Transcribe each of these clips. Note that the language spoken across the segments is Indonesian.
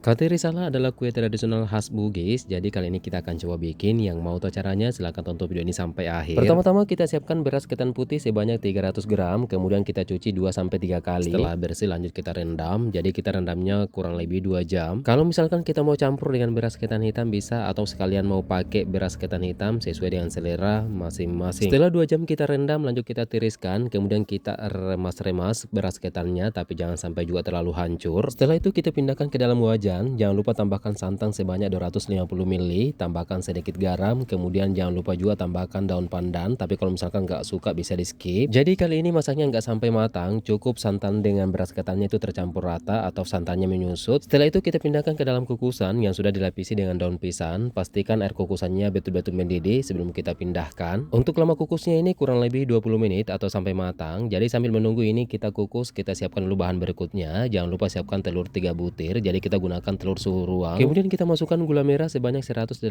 Kate Risala adalah kue tradisional khas Bugis, jadi kali ini kita akan coba bikin. Yang mau tahu caranya silahkan tonton video ini sampai akhir. Pertama-tama kita siapkan beras ketan putih sebanyak 300 gram, kemudian kita cuci 2-3 kali. Setelah bersih lanjut kita rendam, jadi kita rendamnya kurang lebih 2 jam. Kalau misalkan kita mau campur dengan beras ketan hitam bisa, atau sekalian mau pakai beras ketan hitam sesuai dengan selera masing-masing. Setelah 2 jam kita rendam, lanjut kita tiriskan, kemudian kita remas-remas beras ketannya, tapi jangan sampai juga terlalu hancur. Setelah itu kita pindahkan ke dalam wajan. Jangan lupa tambahkan santan sebanyak 250 ml, tambahkan sedikit garam, kemudian jangan lupa juga tambahkan daun pandan, tapi kalau misalkan nggak suka bisa di skip. Jadi kali ini masaknya nggak sampai matang, cukup santan dengan beras ketannya itu tercampur rata atau santannya menyusut. Setelah itu kita pindahkan ke dalam kukusan yang sudah dilapisi dengan daun pisang. Pastikan air kukusannya betul-betul mendidih sebelum kita pindahkan. Untuk lama kukusnya ini kurang lebih 20 menit atau sampai matang. Jadi sambil menunggu ini kita kukus, kita siapkan dulu bahan berikutnya. Jangan lupa siapkan telur 3 butir, jadi kita gunakan telur suhu ruang. Kemudian kita masukkan gula merah sebanyak 180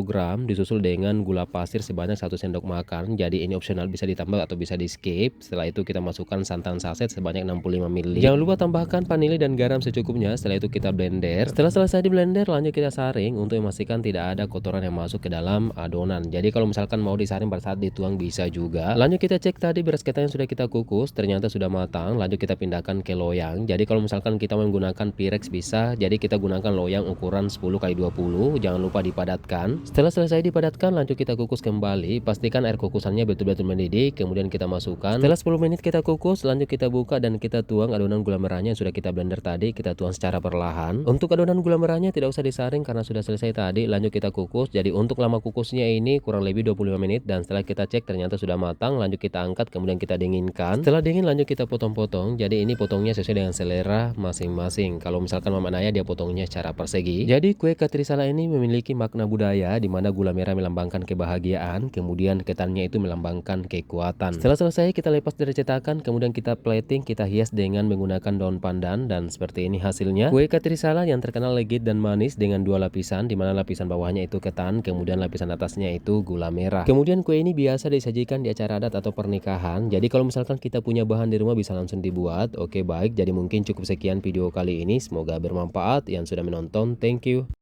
gram, disusul dengan gula pasir sebanyak 1 sendok makan. Jadi ini opsional, bisa ditambah atau bisa di skip. Setelah itu kita masukkan santan saset sebanyak 65 ml. Jangan lupa tambahkan vanili dan garam secukupnya. Setelah itu kita blender. Setelah selesai di blender, lanjut kita saring untuk memastikan tidak ada kotoran yang masuk ke dalam adonan. Jadi kalau misalkan mau disaring pada saat dituang bisa juga. Lanjut kita cek tadi beras ketan yang sudah kita kukus, ternyata sudah matang. Lanjut kita pindahkan ke loyang. Jadi kalau misalkan kita menggunakan Pyrex bisa, jadi kita gunakan loyang ukuran 10x20, jangan lupa dipadatkan. Setelah selesai dipadatkan, lanjut kita kukus kembali. Pastikan air kukusannya betul-betul mendidih, kemudian kita masukkan. Setelah 10 menit kita kukus, lanjut kita buka dan kita tuang adonan gula merahnya yang sudah kita blender tadi, kita tuang secara perlahan. Untuk adonan gula merahnya tidak usah disaring karena sudah selesai tadi. Lanjut kita kukus. Jadi untuk lama kukusnya ini kurang lebih 25 menit, dan setelah kita cek ternyata sudah matang. Lanjut kita angkat, kemudian kita dinginkan. Setelah dingin lanjut kita potong-potong. Jadi ini potongnya sesuai dengan selera masing-masing. Kalau misalkan Mama Naya dia potongnya secara persegi. Jadi kue Kate Risala ini memiliki makna budaya di mana gula merah melambangkan kebahagiaan, kemudian ketannya itu melambangkan kekuatan. Setelah selesai kita lepas dari cetakan, kemudian kita plating, kita hias dengan menggunakan daun pandan, dan seperti ini hasilnya. Kue Kate Risala yang terkenal legit dan manis dengan 2 lapisan, di mana lapisan bawahnya itu ketan, kemudian lapisan atasnya itu gula merah. Kemudian kue ini biasa disajikan di acara adat atau pernikahan. Jadi kalau misalkan kita punya bahan di rumah bisa langsung dibuat. Oke baik, jadi mungkin cukup sekian video kali ini. Semoga bermanfaat. Yang sudah menonton, thank you.